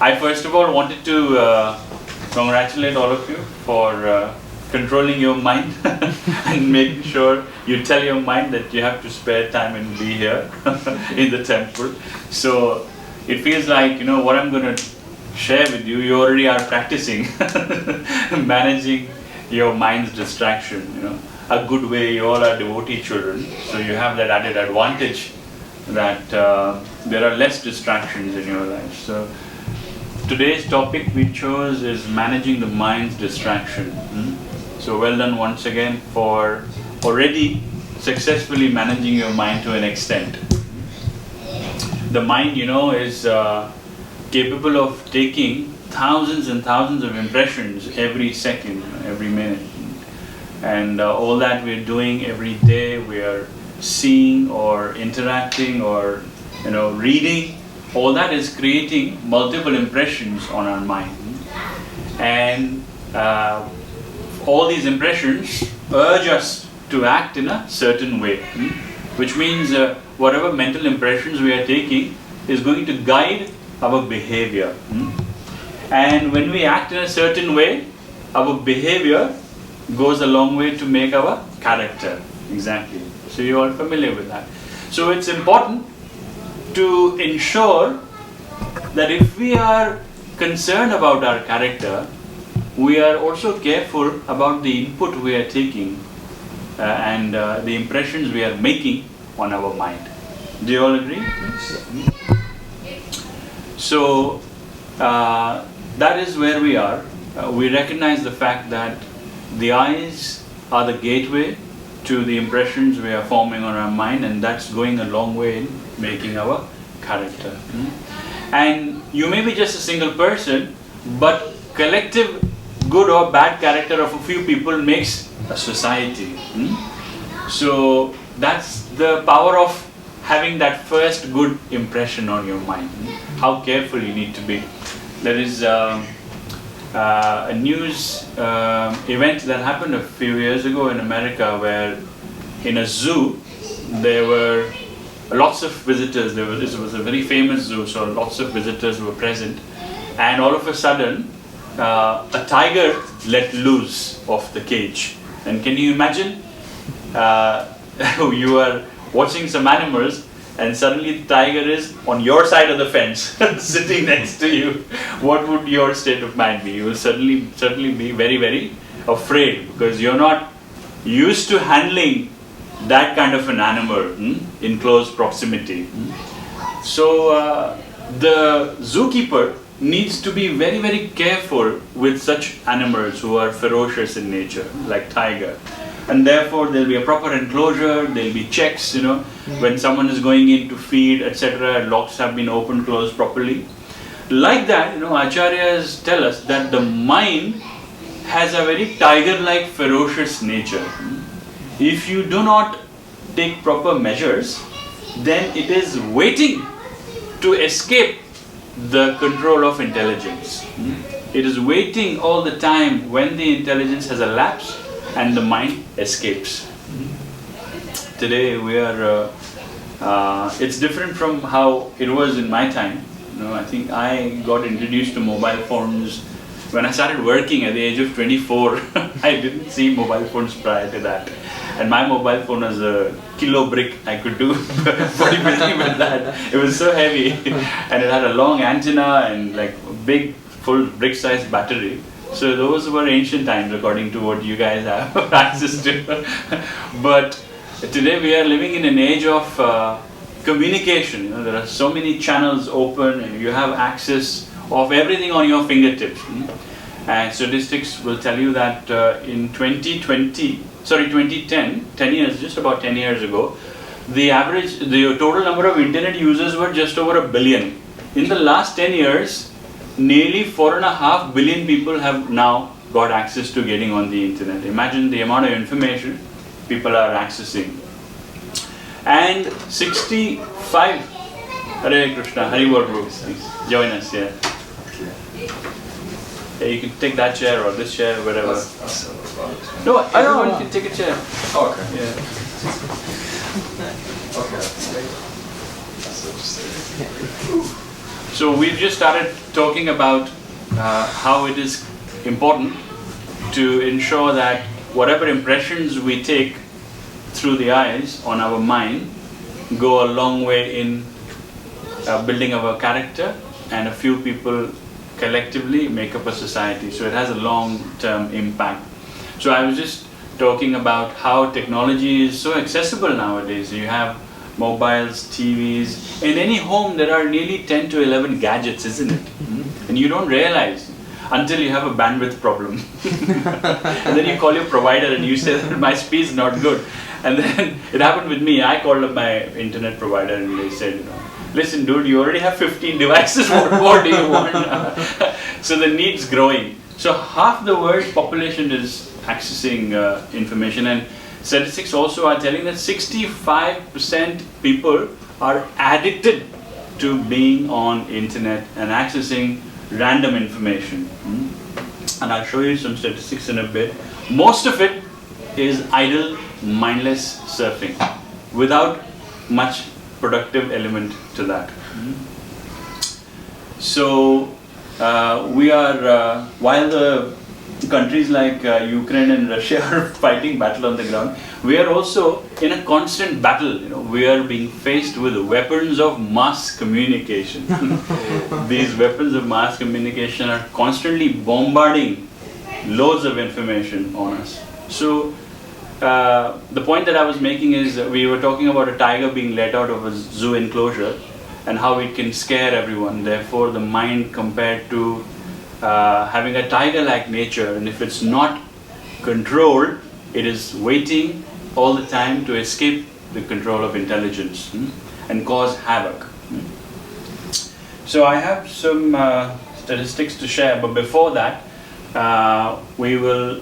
I first of all wanted to congratulate all of you for controlling your mind and making sure you tell your mind that you have to spare time and be here in the temple. So it feels like, what I'm going to share with you, you already are practicing managing your mind's distraction. A good way, you all are devotee children, so you have that added advantage that there are less distractions in your life. So today's topic we chose is managing the mind's distraction. So well done once again for already successfully managing your mind to an extent. The mind, is capable of taking thousands and thousands of impressions every second, every minute. And all that we're doing every day, we are seeing or interacting or reading, all that is creating multiple impressions on our mind. And all these impressions urge us to act in a certain way, which means whatever mental impressions we are taking is going to guide our behavior. And when we act in a certain way, our behavior goes a long way to make our character. Exactly. So you're all familiar with that. So it's important to ensure that if we are concerned about our character, we are also careful about the input we are taking and the impressions we are making on our mind. Do you all agree? So that is where we are. We recognize the fact that the eyes are the gateway to the impressions we are forming on our mind, and that's going a long way in making our character. And you may be just a single person, but collective good or bad character of a few people makes a society. So that's the power of having that first good impression on your mind. How careful you need to be. There is a news event that happened a few years ago in America where in a zoo there were lots of visitors. This was a very famous zoo, so lots of visitors were present, and all of a sudden a tiger let loose of the cage. And can you imagine you are watching some animals and suddenly the tiger is on your side of the fence sitting next to you? What would your state of mind be? You will certainly be very, very afraid, because you're not used to handling that kind of an animal in close proximity. So the zookeeper needs to be very, very careful with such animals who are ferocious in nature, like tiger. And therefore there will be a proper enclosure, there will be checks, when someone is going in to feed, etc. Locks have been opened, closed properly. Like that, acharyas tell us that the mind has a very tiger-like ferocious nature. If you do not take proper measures, then it is waiting to escape the control of intelligence. It is waiting all the time when the intelligence has elapsed and the mind escapes. Today we are, it's different from how it was in my time. I think I got introduced to mobile phones when I started working at the age of 24. I didn't see mobile phones prior to that. And my mobile phone was a kilo brick. I could do bodybuilding with that. It was so heavy. And it had a long antenna and like a big full brick-sized battery. So those were ancient times according to what you guys have access to. But today we are living in an age of communication. There are so many channels open and you have access of everything on your fingertips. And statistics will tell you that in 2010, just about 10 years ago, the total number of internet users were just over 1 billion. In the last 10 years, nearly 4.5 billion people have now got access to getting on the internet. Imagine the amount of information people are accessing. And 65, Hare Krishna, Hari Bol Prabhu, please join us here. Yeah, you can take that chair or this chair, whatever. No, everyone can take a chair. Oh, okay. Yeah. Okay. So just So we've just started talking about how it is important to ensure that whatever impressions we take through the eyes on our mind go a long way in building our character, and a few people collectively make up a society. So it has a long-term impact. So I was just talking about how technology is so accessible nowadays. You have mobiles, TVs. In any home there are nearly 10 to 11 gadgets, isn't it? And you don't realize until you have a bandwidth problem. And then you call your provider and you say that my speed is not good. And then it happened with me. I called up my internet provider and they said, listen dude, you already have 15 devices, what more do you want? So the need's growing. So half the world's population is accessing information, and statistics also are telling that 65% people are addicted to being on internet and accessing random information. And I'll show you some statistics in a bit. Most of it is idle, mindless surfing without much productive element to that. So we are, while the countries like Ukraine and Russia are fighting battle on the ground, we are also in a constant battle. We are being faced with weapons of mass communication. These weapons of mass communication are constantly bombarding loads of information on us. So the point that I was making is that we were talking about a tiger being let out of a zoo enclosure and how it can scare everyone. Therefore, the mind compared to having a tiger-like nature, and if it's not controlled, it is waiting all the time to escape the control of intelligence and cause havoc. So I have some statistics to share, but before that, we will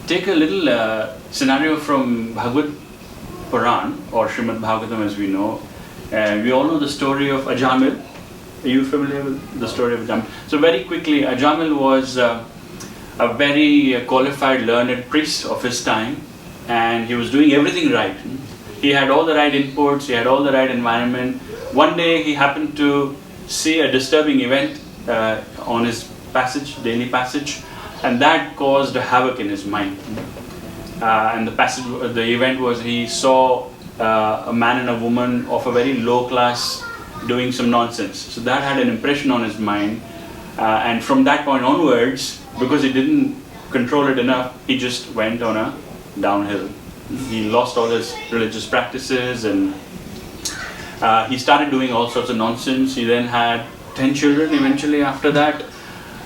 take a little scenario from Bhagavad Puran, or Srimad Bhagavatam as we know. We all know the story of Ajamil. Are you familiar with the story of Ajamil? So very quickly, Ajamil was a very qualified, learned priest of his time, and he was doing everything right. He had all the right inputs, he had all the right environment. One day he happened to see a disturbing event on his daily passage, and that caused havoc in his mind. And the event was he saw a man and a woman of a very low class doing some nonsense. So that had an impression on his mind, and from that point onwards, because he didn't control it enough, he just went on a downhill. He lost all his religious practices, and he started doing all sorts of nonsense. He then had 10 children eventually after that,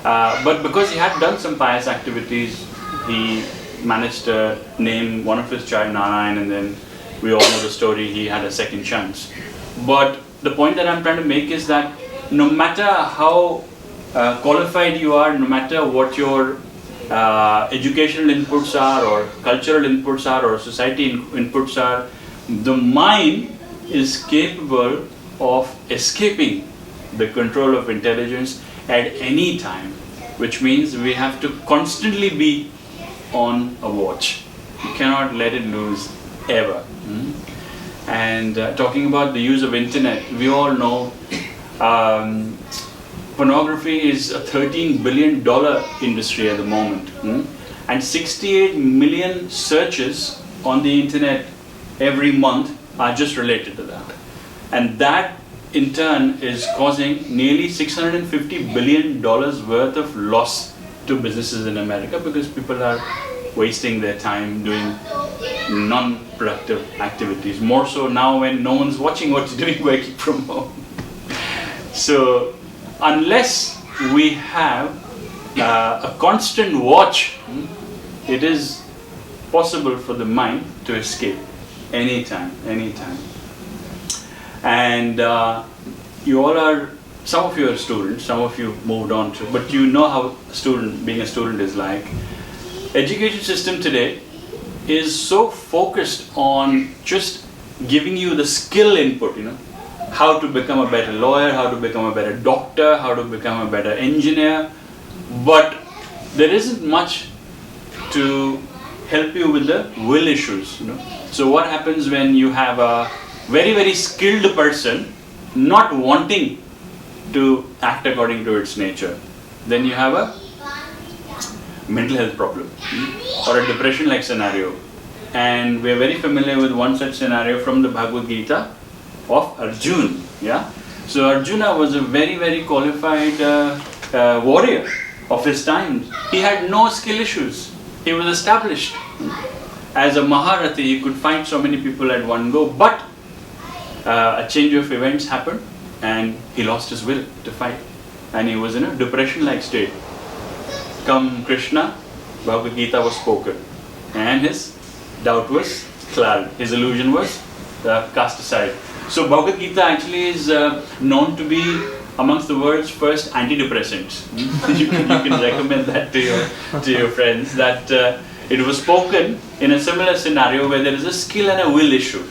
but because he had done some pious activities, he managed to name one of his child Narayan, and then we all know the story, he had a second chance. But the point that I'm trying to make is that no matter how qualified you are, no matter what your educational inputs are, or cultural inputs are, or society inputs are, the mind is capable of escaping the control of intelligence at any time, which means we have to constantly be on a watch. You cannot let it loose ever. And talking about the use of internet, we all know pornography is a $13 billion industry at the moment, and 68 million searches on the internet every month are just related to that, and that in turn is causing nearly $650 billion worth of loss to businesses in America, because people are wasting their time doing non-productive activities, more so now when no one's watching what you're doing working from home. So unless we have a constant watch, it is possible for the mind to escape anytime. And you all are, some of you are students, some of you moved on to, but you know how being a student is like. Education system today is so focused on just giving you the skill input, how to become a better lawyer, how to become a better doctor, how to become a better engineer, but there isn't much to help you with the will issues. So what happens when you have a very, very skilled person not wanting to act according to its nature, then you have a mental health problem or a depression like scenario. And we are very familiar with one such scenario from the Bhagavad-Gita of Arjuna. Yeah? So Arjuna was a very, very qualified warrior of his time. He had no skill issues. He was established. As a Maharathi, he could fight so many people at one go, but a change of events happened and he lost his will to fight. And he was in a depression-like state. Come Krishna, Bhagavad-Gita was spoken. And his doubt was cleared. His illusion was cast aside. So Bhagavad-Gita actually is known to be amongst the world's first antidepressants. You can recommend that to your friends, that it was spoken in a similar scenario where there is a skill and a will issue,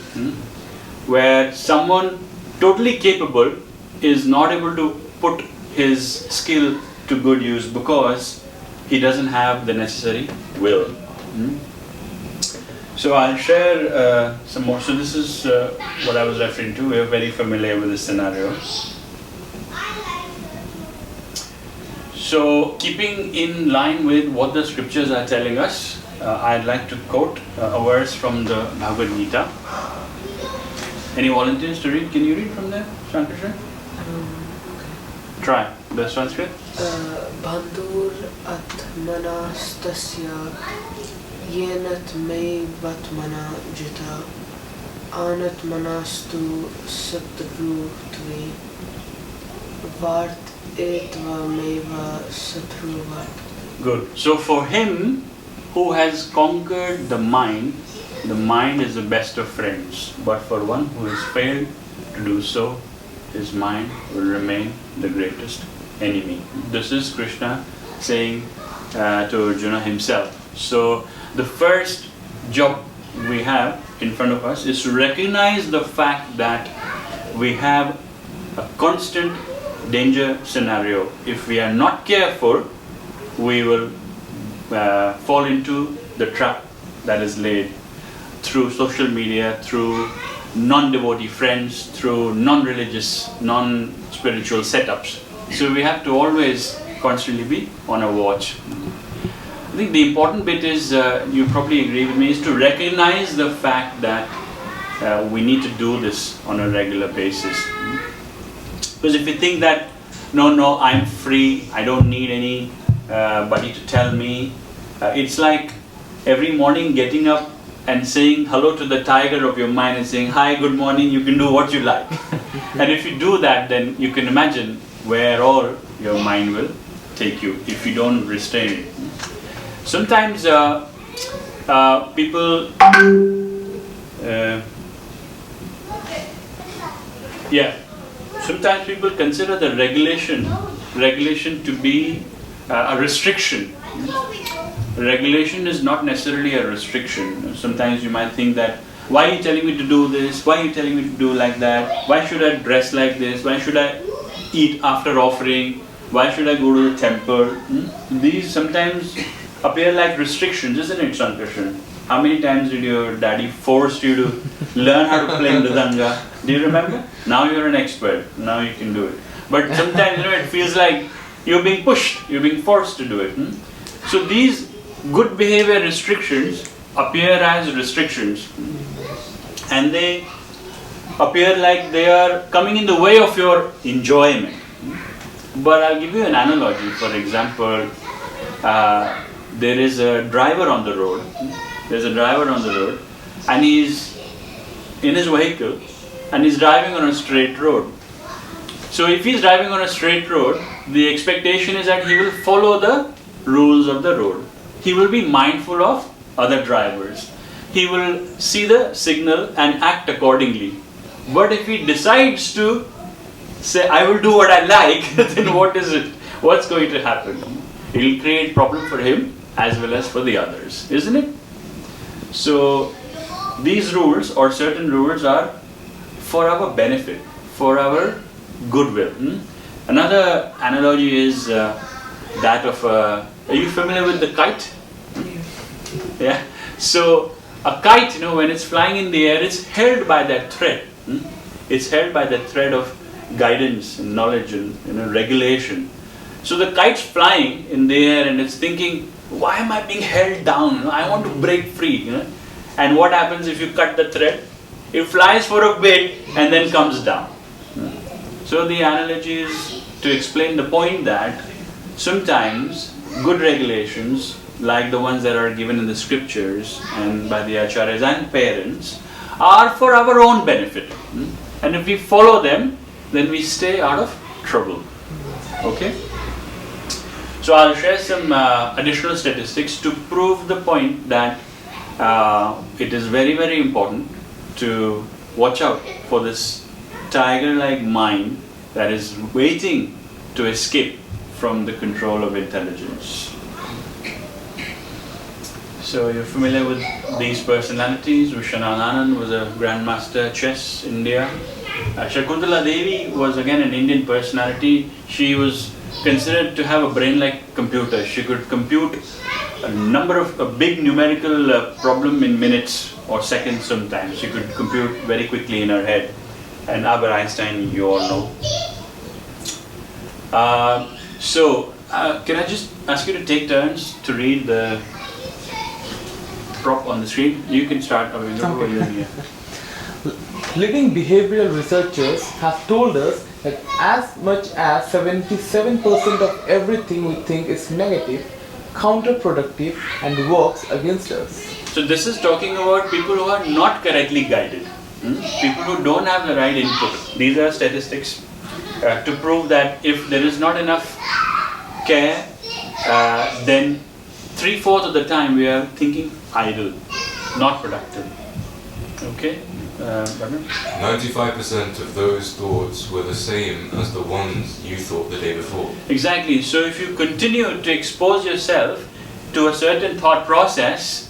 where someone totally capable is not able to put his skill to good use because he doesn't have the necessary will. So I'll share some more. So this is what I was referring to. We're very familiar with this scenario. So keeping in line with what the scriptures are telling us, I'd like to quote a verse from the Bhagavad-Gita. Any volunteers to read? Can you read from there, Shankar? Try. The Sanskrit? Bandhur atmanastasya yenat me vatmana jita anatmanastu satru tvi vart etva meva satruvat. Good. So for him who has conquered the mind is the best of friends. But for one who has failed to do so, his mind will remain the greatest enemy. This is Krishna saying to Arjuna himself. So the first job we have in front of us is to recognize the fact that we have a constant danger scenario. If we are not careful, we will fall into the trap that is laid through social media, through non-devotee friends, through non-religious, non-spiritual setups. So we have to always constantly be on a watch. I think the important bit is, you probably agree with me, is to recognize the fact that we need to do this on a regular basis. Because if you think that, no, I'm free, I don't need anybody to tell me, it's like every morning getting up and saying hello to the tiger of your mind and saying, hi, good morning, you can do what you like. And if you do that, then you can imagine where all your mind will take you if you don't restrain it. Sometimes people sometimes people consider the regulation to be a restriction. Regulation is not necessarily a restriction. Sometimes you might think that, why are you telling me to do this? Why are you telling me to do like that? Why should I dress like this? Why should I eat after offering? Why should I go to the temple? These sometimes appear like restrictions, isn't it, Sankarshan? How many times did your daddy force you to learn how to play mridanga? Do you remember? Now you're an expert. Now you can do it. But sometimes it feels like you're being pushed, you're being forced to do it. So these good behavior restrictions appear as restrictions, and they appear like they are coming in the way of your enjoyment. But I'll give you an analogy. For example, there is a driver on the road. And he's in his vehicle and he's driving on a straight road. So if he's driving on a straight road, the expectation is that he will follow the rules of the road. He will be mindful of other drivers. He will see the signal and act accordingly. But if he decides to say, I will do what I like, then what is it? What's going to happen? It will create problem for him as well as for the others, isn't it? So these rules or certain rules are for our benefit, for our goodwill. Another analogy is that of are you familiar with the kite? Yeah. So a kite, when it's flying in the air, it's held by that thread. It's held by the thread of guidance and knowledge and regulation. So the kite's flying in the air and it's thinking, why am I being held down? I want to break free. And what happens if you cut the thread? It flies for a bit and then comes down. So the analogy is to explain the point that sometimes good regulations, like the ones that are given in the scriptures and by the acharyas and parents, are for our own benefit. And if we follow them, then we stay out of trouble. Okay? So I'll share some additional statistics to prove the point that it is very, very important to watch out for this tiger-like mind that is waiting to escape from the control of intelligence. So you're familiar with these personalities. Vishwanathan was a grandmaster chess in India. Shakuntala Devi was again an Indian personality. She was considered to have a brain like computer. She could compute a big numerical problem in minutes or seconds sometimes. She could compute very quickly in her head. And Albert Einstein, you all know. Can I just ask you to take turns to read the prop on the screen? You can start. Okay. Leading behavioral researchers have told us that as much as 77% of everything we think is negative, counterproductive, and works against us. So this is talking about people who are not correctly guided. People who don't have the right input. These are statistics to prove that if there is not enough care, then 3/4 of the time we are thinking idle, not productive. Okay? 95% of those thoughts were the same as the ones you thought the day before. Exactly. So if you continue to expose yourself to a certain thought process,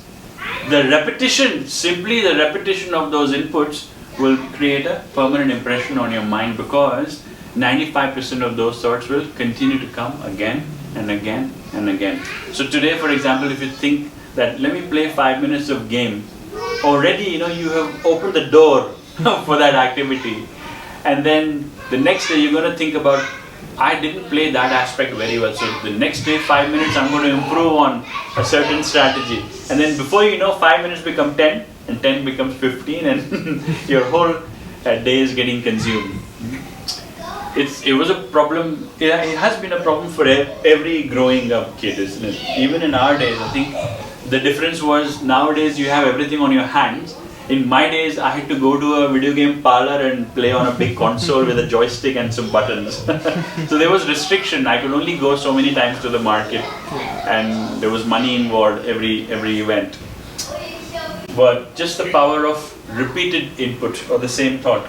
simply the repetition of those inputs will create a permanent impression on your mind, because 95% of those thoughts will continue to come again and again and again. So today, for example, if you think that let me play 5 minutes of game, already you have opened the door for that activity, and then the next day you're going to think about, I didn't play that aspect very well, so the next day 5 minutes I'm going to improve on a certain strategy, and then before you know 5 minutes become 10 and 10 becomes 15 and your whole day is getting consumed. It was a problem. It has been a problem for every growing up kid, isn't it? Even in our days, I think the difference was nowadays you have everything on your hands. In my days, I had to go to a video game parlor and play on a big console with a joystick and some buttons. So there was restriction. I could only go so many times to the market, and there was money involved every event. But just the power of repeated input or the same thought.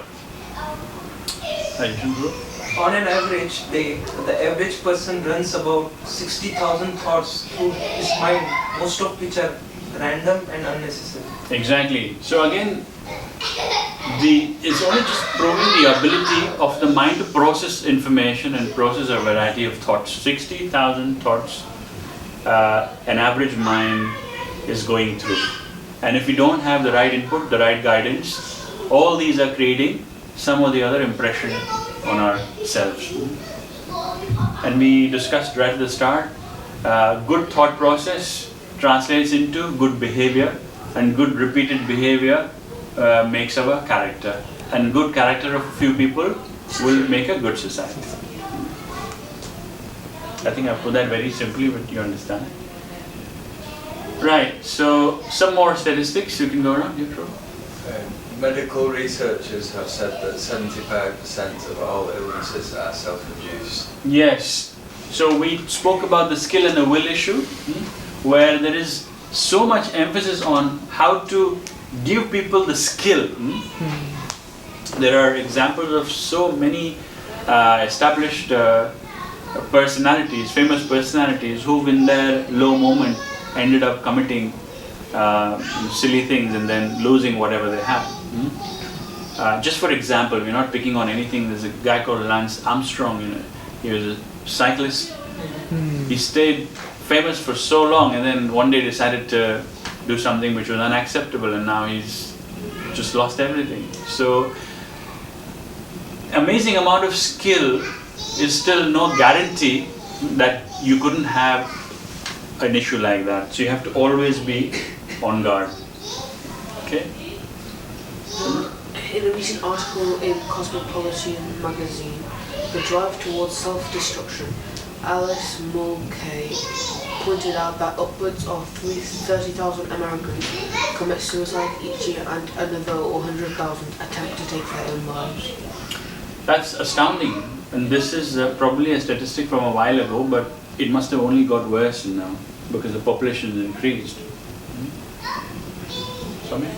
On an average day, the average person runs about 60,000 thoughts through his mind, most of which are random and unnecessary. Exactly. So again, it's only just proving the ability of the mind to process information and process a variety of thoughts. 60,000 thoughts an average mind is going through. And if we don't have the right input, the right guidance, all these are creating some or the other impression on ourselves. And we discussed right at the start, good thought process translates into good behavior, and good repeated behavior makes our character, and good character of a few people will make a good society. I think I put that very simply, but you understand. Right, so some more statistics you can go around. Medical researchers have said that 75% of all illnesses are self-induced. Yes. So we spoke about the skill and the will issue, where there is so much emphasis on how to give people the skill. There are examples of so many established personalities, famous personalities, who in their low moment ended up committing silly things and then losing whatever they have. Just for example, we're not picking on anything. There's a guy called Lance Armstrong. He was a cyclist. He stayed famous for so long, and then one day decided to do something which was unacceptable, and now he's just lost everything. So amazing amount of skill is still no guarantee that you couldn't have an issue like that. So you have to always be on guard. Okay? In a recent article in Cosmopolitan magazine, The Drive Towards Self-Destruction, Alice Mulcahy pointed out that upwards of 30,000 Americans commit suicide each year and another 100,000 attempt to take their own lives. That's astounding. And this is probably a statistic from a while ago, but it must have only got worse now because the population has increased. Something?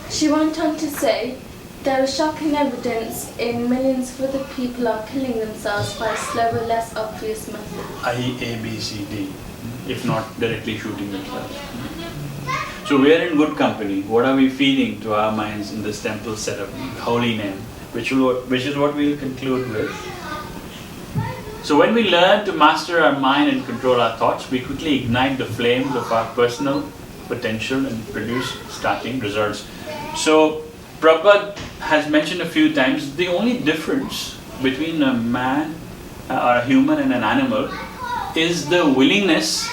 She went on to say, there is shocking evidence in millions of other people are killing themselves by slower, less obvious methods. I, A, B, C, D, if not directly shooting themselves. So we are in good company. What are we feeding to our minds in this temple setup, holy name, which is what we'll conclude with. So when we learn to master our mind and control our thoughts, we quickly ignite the flames of our personal potential and produce startling results. So Prabhupada has mentioned a few times the only difference between a man or a human and an animal is the willingness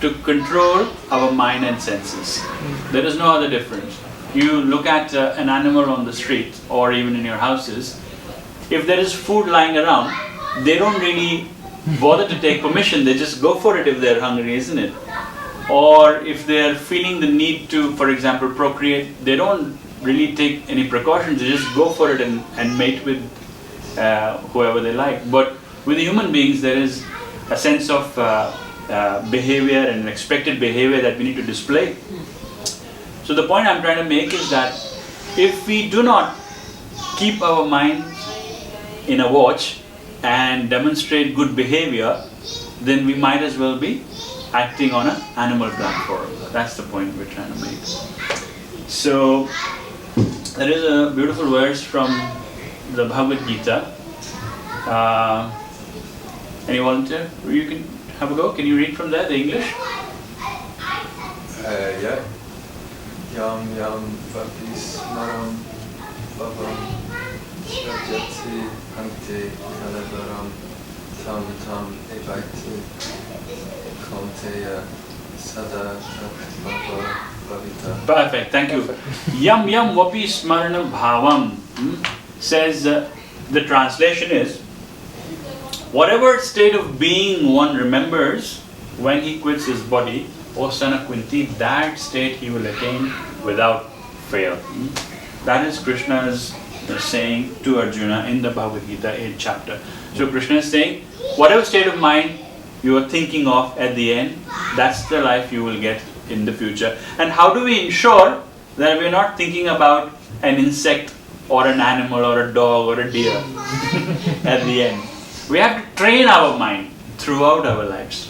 to control our mind and senses. There is no other difference. You look at an animal on the street or even in your houses, if there is food lying around, they don't really bother to take permission, they just go for it if they're hungry, isn't it? Or if they're feeling the need to, for example, procreate, they don't really take any precautions, they just go for it and mate with whoever they like. But with human beings, there is a sense of behavior and expected behavior that we need to display. So the point I'm trying to make is that if we do not keep our minds in a watch and demonstrate good behavior, then we might as well be acting on an animal platform. That's the point we're trying to make. So there is a beautiful verse from the Bhagavad-Gita. Any volunteer? You can have a go. Can you read from there, the English? Yeah. Yam yam vapis maram babam shajati ante kalabaram tam tam evaiti konteya sada bhava bhavita. Perfect, thank you. Yam yam vapi smarana bhavam says, the translation is, whatever state of being one remembers when he quits his body, O son of Kunti, that state he will attain without fail. That is Krishna's saying to Arjuna in the Bhagavad-Gita 8th chapter. So Krishna is saying, whatever state of mind you are thinking of at the end, that's the life you will get in the future. And how do we ensure that we are not thinking about an insect or an animal or a dog or a deer at the end? We have to train our mind throughout our lives.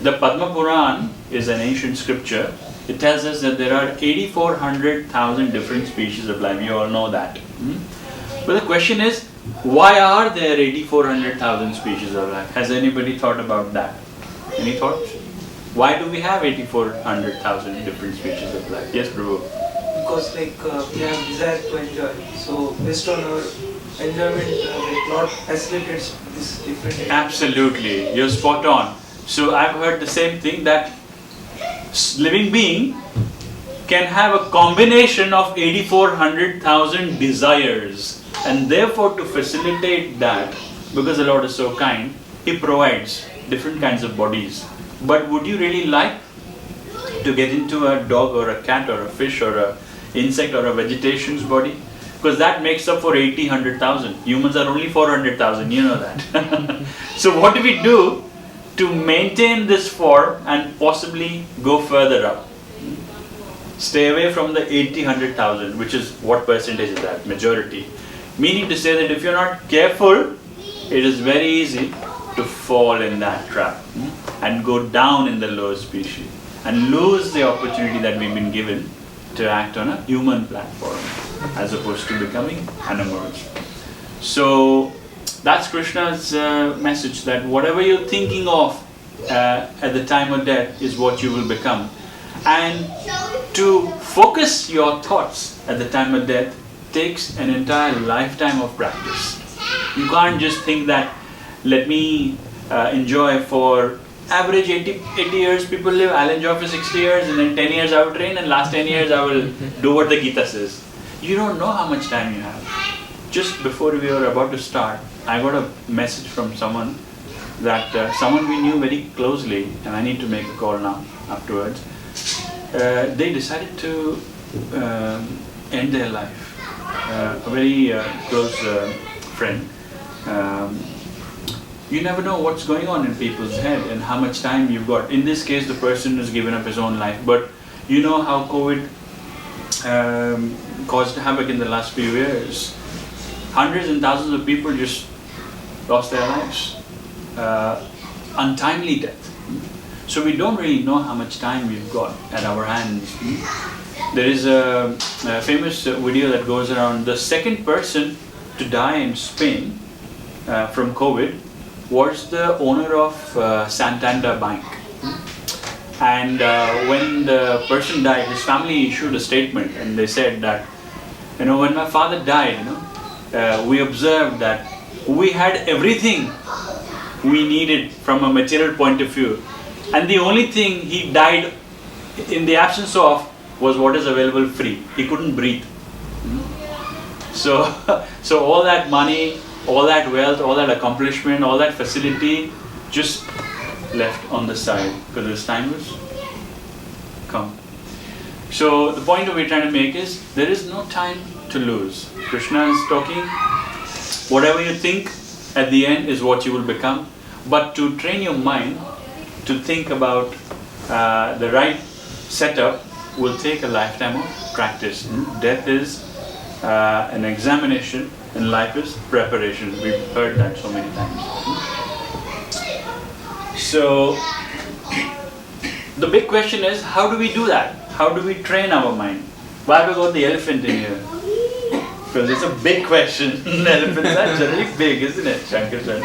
The Padma Puran is an ancient scripture. It tells us that there are 8,400,000 different species of life. You all know that. But the question is, why are there 8,400,000 species of life? Has anybody thought about that? Any thoughts? Why do we have 8,400,000 different species of life? Yes, Prabhu. Because we have desire to enjoy. So based on our enjoyment, Lord facilitates this different. Absolutely, you're spot on. So I've heard the same thing, that living being can have a combination of 8,400,000 desires, and therefore to facilitate that, because the Lord is so kind, He provides different kinds of bodies. But would you really like to get into a dog or a cat or a fish or a insect or a vegetation's body? Because that makes up for 1,000. Humans are only 400,000, you know that. So what do we do to maintain this form and possibly go further up? Stay away from the 1,000, which is what percentage is that? Majority. Meaning to say that if you're not careful, it is very easy to fall in that trap and go down in the lower species and lose the opportunity that we've been given to act on a human platform as opposed to becoming animals. So that's Krishna's message, that whatever you're thinking of at the time of death is what you will become. And to focus your thoughts at the time of death takes an entire lifetime of practice. You can't just think that, let me enjoy for average 80 years people live, I'll enjoy for 60 years, and then 10 years I will train, and last 10 years I will do what the Gita says. You don't know how much time you have. Just before we were about to start, I got a message from someone that someone we knew very closely, and I need to make a call now afterwards. They decided to end their life. A very close friend. You never know what's going on in people's head and how much time you've got. In this case, the person has given up his own life, but you know how COVID caused havoc in the last few years. Hundreds and thousands of people just lost their lives. Untimely death. So we don't really know how much time we've got at our hands. There is a famous video that goes around. The second person to die in Spain from COVID was the owner of Santander Bank. And when the person died, his family issued a statement, and they said that, when my father died, we observed that we had everything we needed from a material point of view, and the only thing he died in the absence of was what is available free. He couldn't breathe. So all that money, all that wealth, all that accomplishment, all that facility just left on the side because his time was come. So the point that we're trying to make is there is no time to lose. Krishna is talking, whatever you think at the end is what you will become. But to train your mind to think about the right setup will take a lifetime of practice. Death is an examination and life is preparation. We've heard that so many times. So the big question is, how do we do that? How do we train our mind? Why have we got the elephant in here? Because it's a big question. Elephants are generally big, isn't it, Shankar-chan?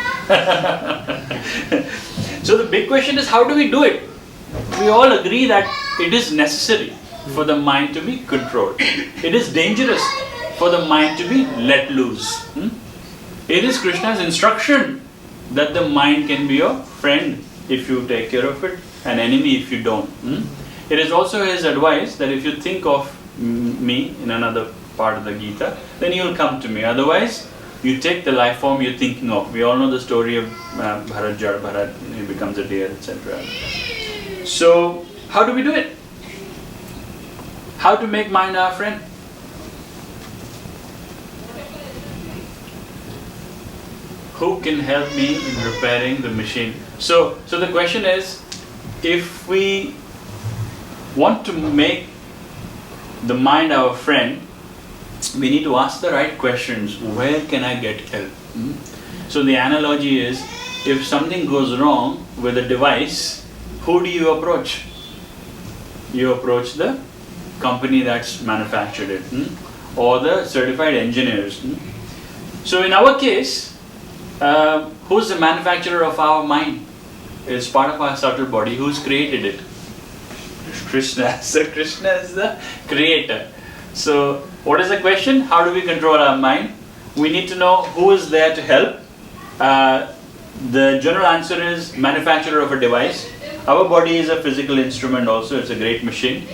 So the big question is, how do we do it? We all agree that it is necessary for the mind to be controlled. It is dangerous for the mind to be let loose. It is Krishna's instruction that the mind can be your friend if you take care of it, an enemy if you don't. It is also his advice that if you think of me in another part of the Gita, then you will come to me. Otherwise, you take the life form you're thinking of. We all know the story of Bharat, Jad Bharat, he becomes a deer, etc. So, how do we do it? How to make mind our friend? Who can help me in repairing the machine? So the question is, if we want to make the mind our friend, we need to ask the right questions. Where can I get help? So the analogy is, if something goes wrong with a device, who do you approach? You approach the company that's manufactured it, or the certified engineers. So in our case, who's the manufacturer of our mind? It's part of our subtle body. Who's created it? Krishna. So Krishna is the creator. So what is the question? How do we control our mind? We need to know who is there to help. The general answer is manufacturer of a device. Our body is a physical instrument also. It's a great machine.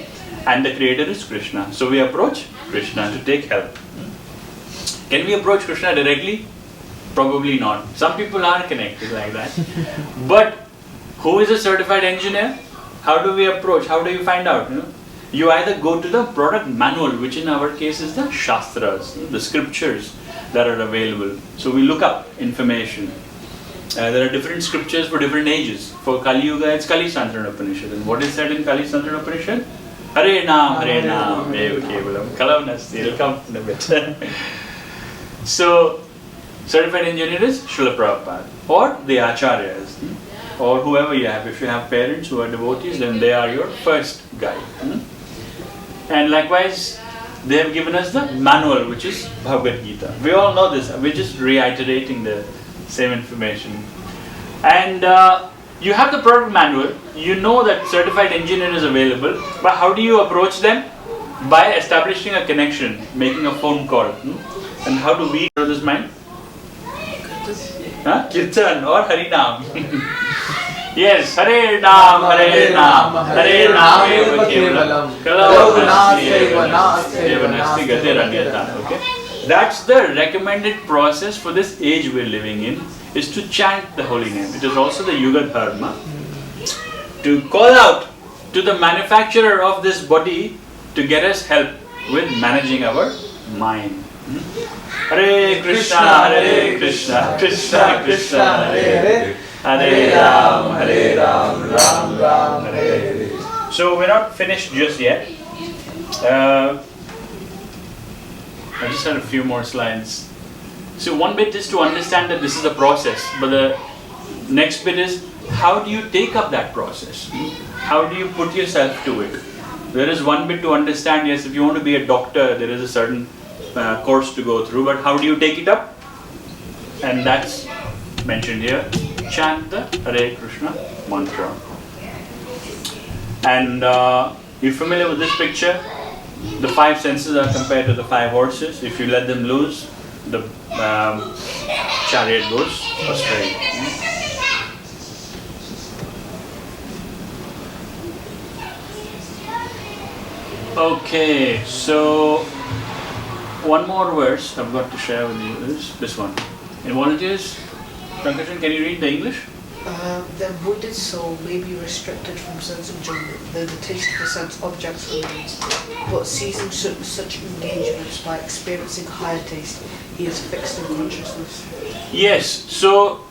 And the creator is Krishna. So we approach Krishna to take help. Can we approach Krishna directly? Probably not. Some people are connected like that. But who is a certified engineer? How do we approach? How do you find out? You either go to the product manual, which in our case is the Shastras, the scriptures that are available. So we look up information. There are different scriptures for different ages. For Kali Yuga, it's Kali Santrana Upanishad. And what is said in Kali Santrana Upanishad? Hare Naam, Eva Kevalam. Kalavnasti, it'll come in a bit. So, certified engineer is Srila Prabhupada, or the Acharyas, or whoever you have. If you have parents who are devotees, then they are your first guide. And likewise, they have given us the manual, which is Bhagavad-Gita. We all know this. We're just reiterating the same information. And you have the product manual. You know that certified engineer is available, but how do you approach them? By establishing a connection, making a phone call. And how do we know this mind? Kirtan or Harinam. Yes, Hare Nam, Hare Nam, Hare Nam eva kevalam, Kalavasti Gati Ranyata. Okay? That's the recommended process for this age we're living in, is to chant the holy name. It is also the Yuga Dharma to call out to the manufacturer of this body to get us help with managing our mind. Hare Krishna, Hare Krishna, Krishna Krishna, Hare Hare, Hare Ram, Ram Ram, Hare Hare. So we're not finished just yet. I just had a few more slides. So one bit is to understand that this is a process, but the next bit is how do you take up that process? How do you put yourself to it? There is one bit to understand, yes, if you want to be a doctor, there is a certain course to go through, but how do you take it up? And that's mentioned here. Chant the Hare Krishna mantra. And you're familiar with this picture? The 5 senses are compared to the 5 horses. If you let them loose, the chariot goes astray. Okay, so one more verse I've got to share with you is this one. In volunteers, Pankaj, can you read the English? The wounded soul may be restricted from sense enjoyment, though the taste of the sense objects remains. But seizing such engagements by experiencing higher taste, he is fixed in consciousness. Yes, so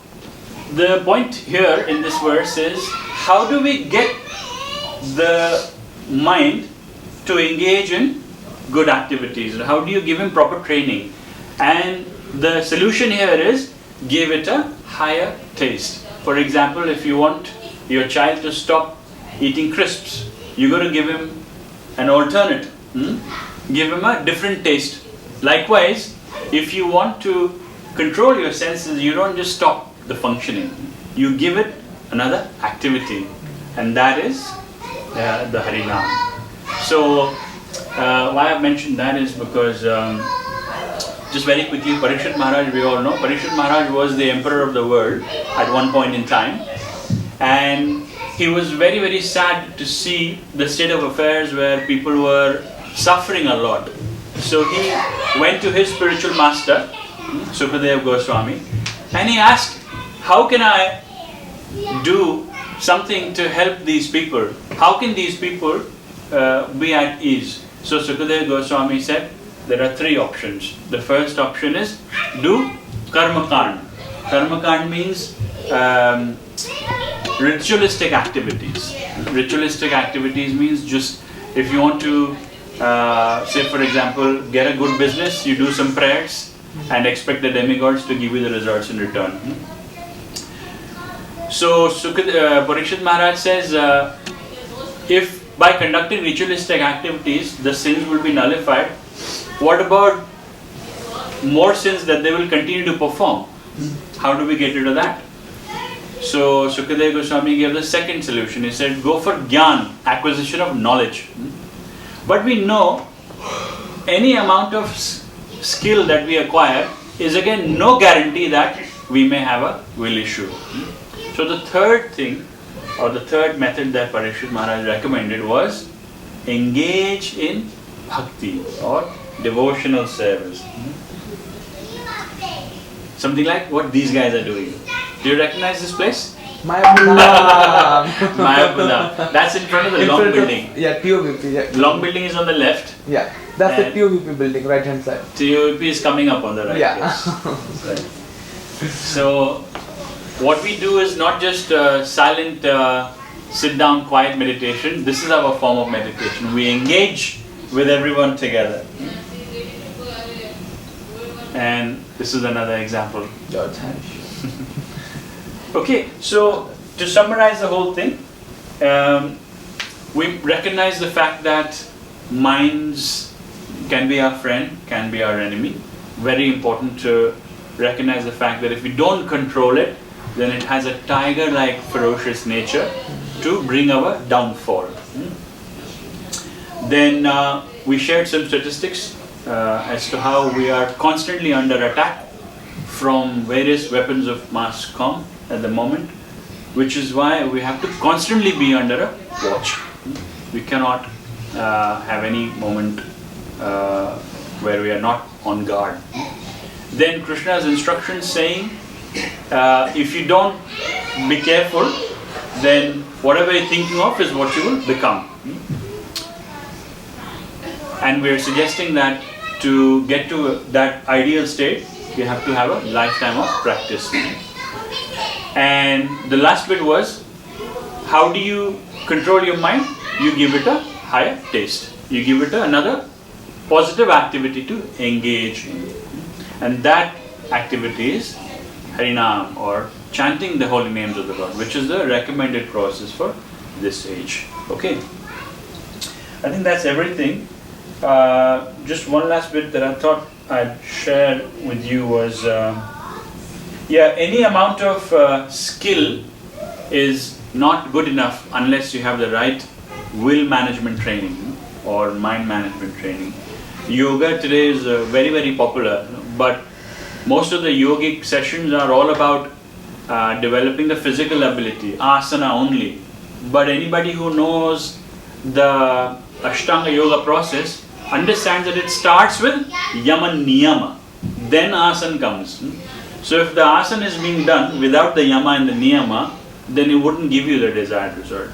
the point here in this verse is how do we get the mind to engage in good activities? How do you give him proper training? And the solution here is give it a higher taste. For example, if you want your child to stop eating crisps, you're going to give him an alternate. Give him a different taste. Likewise, if you want to control your senses, you don't just stop the functioning. You give it another activity. And that is the Harinam. So, why I've mentioned that is because just very quickly, Parikshit Maharaj, we all know, Parikshit Maharaj was the emperor of the world at one point in time, and he was very, very sad to see the state of affairs where people were suffering a lot. So he went to his spiritual master, Sukadeva Goswami, and he asked, how can I do something to help these people? How can these people be at ease? So Sukadeva Goswami said, there are 3 options. The first option is do karma kand. Karma kand means ritualistic activities. Ritualistic activities means just if you want to say for example get a good business, you do some prayers and expect the demigods to give you the results in return. So Parikshit Maharaj says if by conducting ritualistic activities the sins will be nullified, what about more sins that they will continue to perform? How do we get rid of that? So Sukadeva Goswami gave the second solution. He said, go for Gyan, acquisition of knowledge. But we know any amount of skill that we acquire is again no guarantee that we may have a will issue. So the third thing, or the third method that Parikshit Maharaj recommended was engage in Bhakti or devotional service. Something like what these guys are doing. Do you recognize this place? Mayapuram. Mayapuram. That's in front of the long building. Yeah, TOVP. Yeah. Long building is on the left. Yeah, that's the TOVP building, right hand side. TOVP is coming up on the right. Yeah. Yes. Right. So what we do is not just silent sit down quiet meditation. This is our form of meditation. We engage with everyone together. And this is another example. Okay, so to summarize the whole thing, we recognize the fact that minds can be our friend, can be our enemy. Very important to recognize the fact that if we don't control it, then it has a tiger-like ferocious nature to bring our downfall. Then we shared some statistics as to how we are constantly under attack from various weapons of mass comm at the moment, which is why we have to constantly be under a watch. We cannot have any moment where we are not on guard. Then Krishna's instructions saying, if you don't be careful, then whatever you're thinking of is what you will become. And we're suggesting that to get to that ideal state, you have to have a lifetime of practice. And the last bit was, how do you control your mind? You give it a higher taste. You give it another positive activity to engage in. And that activity is Harinam, or chanting the holy names of the Lord, which is the recommended process for this age. Okay. I think that's everything. Just one last bit that I thought I'd share with you was, any amount of skill is not good enough unless you have the right will management training or mind management training. Yoga today is very, very popular, but most of the yogic sessions are all about developing the physical ability, asana only. But anybody who knows the Ashtanga yoga process understands that it starts with yama niyama, then asana comes. So if the asana is being done without the yama and the niyama, then it wouldn't give you the desired result.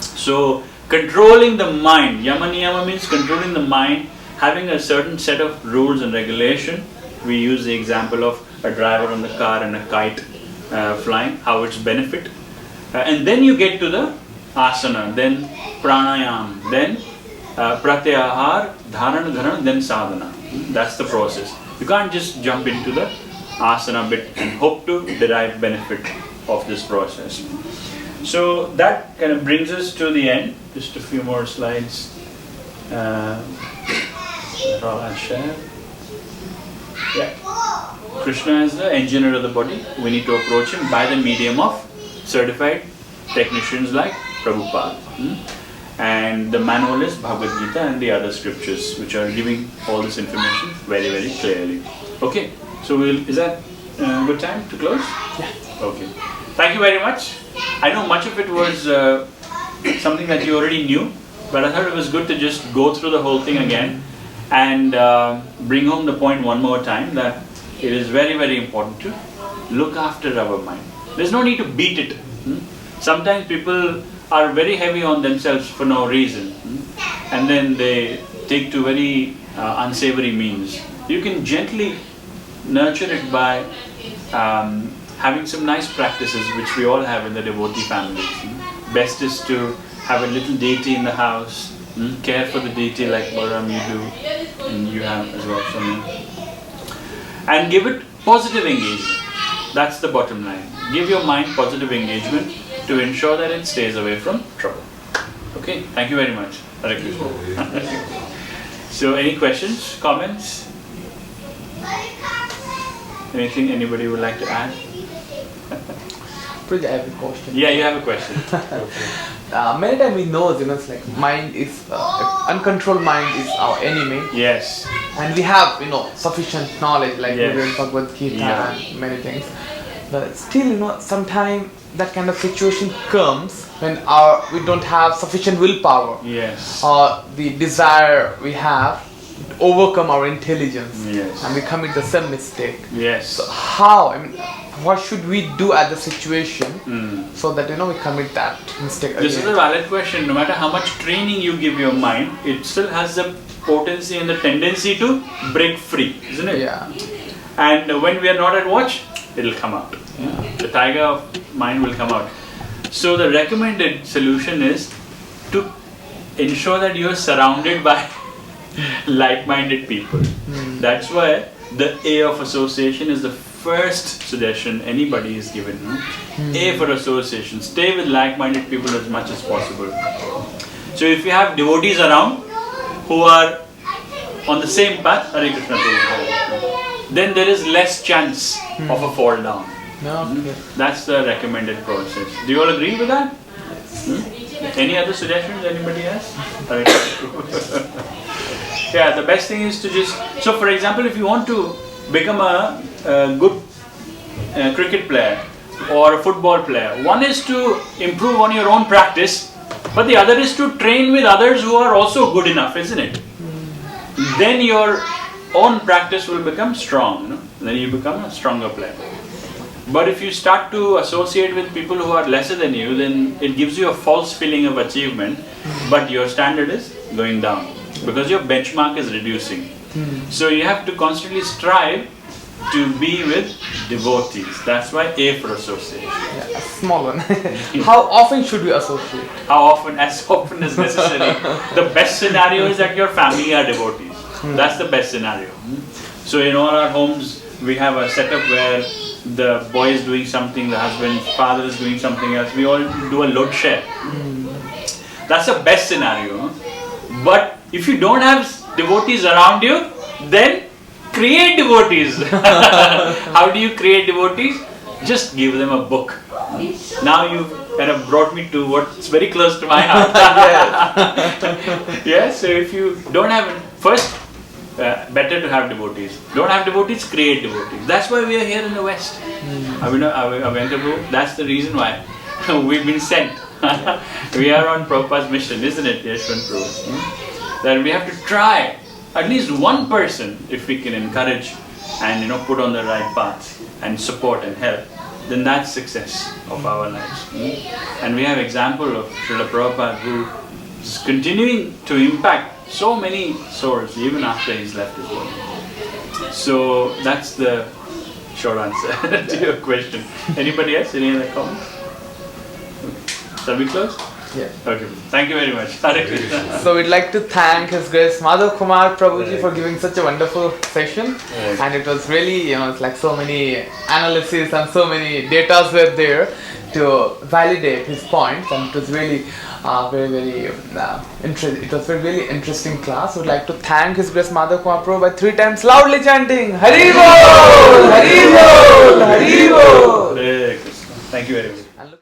So controlling the mind, yama niyama means controlling the mind, having a certain set of rules and regulation. We use the example of a driver on the car and a kite flying, how it's benefit. And then you get to the asana, then pranayam, then pratyahar, dharana, dharana, then sadhana. That's the process. You can't just jump into the asana bit and hope to derive benefit of this process. So that kind of brings us to the end. Just a few more slides. That's all I'll share. Yeah. Krishna is the engineer of the body. We need to approach him by the medium of certified technicians like Prabhupada. And the manual is Bhagavad-Gita and the other scriptures, which are giving all this information very, very clearly. Okay, so is that a good time to close? Yeah. Okay. Thank you very much. I know much of it was something that you already knew, but I thought it was good to just go through the whole thing again and bring home the point one more time, that it is very, very important to look after our mind. There's no need to beat it. Sometimes people are very heavy on themselves for no reason, and then they take to very unsavory means. You can gently nurture it by having some nice practices, which we all have in the devotee families. Best is to have a little deity in the house, care for the deity like Balaram you do, and you have as well, Sonia. And give it positive engagement. That's the bottom line. Give your mind positive engagement to ensure that it stays away from trouble. Okay, thank you very much. Hare Krishna. So, any questions, comments? Anything anybody would like to add? Pretty, I have a question. Yeah, you have a question. Many times we know, it's like mind is, uncontrolled mind is our enemy. Yes. And we have, sufficient knowledge, like Yes. we read Bhagavad-Gita Yeah. and many things. But still, sometimes that kind of situation comes when we don't have sufficient willpower. Yes. Or the desire we have to overcome our intelligence. Yes. And we commit the same mistake. Yes. So what should we do at the situation so that we commit that mistake again? This is a valid question. No matter how much training you give your mind, it still has the potency and the tendency to break free, isn't it? Yeah. And when we are not at watch, it'll come out. The tiger of mind will come out. So the recommended solution is to ensure that you are surrounded by like-minded people. That's why the A of association is the first suggestion anybody is given. A for association. Stay with like-minded people as much as possible. So if you have devotees around who are on the same path, Hare Krishna, then there is less chance of a fall down. No, okay. That's the recommended process. Do you all agree with that? Any other suggestions anybody has? Yeah, the best thing is to just, so for example, if you want to become a good cricket player or a football player, one is to improve on your own practice, but the other is to train with others who are also good enough, isn't it? Then your own practice will become strong, you know? Then you become a stronger player. But if you start to associate with people who are lesser than you, then it gives you a false feeling of achievement, but your standard is going down because your benchmark is reducing. So you have to constantly strive to be with devotees. That's why A for association. Yeah, a small one. How often should we associate? How often? As often as necessary. The best scenario is that your family are devotees. That's the best scenario. So in all our homes, we have a setup where the boy is doing something, the husband, father is doing something else. We all do a load share. That's the best scenario. But if you don't have devotees around you, then create devotees. How do you create devotees? Just give them a book. Now you've kind of brought me to what's very close to my heart. Yeah, so if you don't have it, first, better to have devotees. Don't have devotees, create devotees. That's why we are here in the West. That's the reason why we've been sent. We are on Prabhupada's mission, isn't it, Yashwant Prabhu? That we have to try at least one person, if we can encourage and put on the right path and support and help, then that's success of our lives. And we have example of Srila Prabhupada who is continuing to impact so many souls even after he's left his body. So that's the short answer to your question. Anybody else? Any other comments? Shall we close? Yeah. Okay. Thank you very much. Hare Krishna. So we'd like to thank His Grace Madhava Kumar Prabhuji for giving such a wonderful session. And it was really, it's like so many analyses and so many data were there to validate his points, and it was really very interesting. It was a really interesting class. We'd like to thank His Grace Madhava Kumar Prabhu by 3 times loudly chanting Hari Bol! Hari Bol! Hari Bol! Hare Krishna. Thank you very much.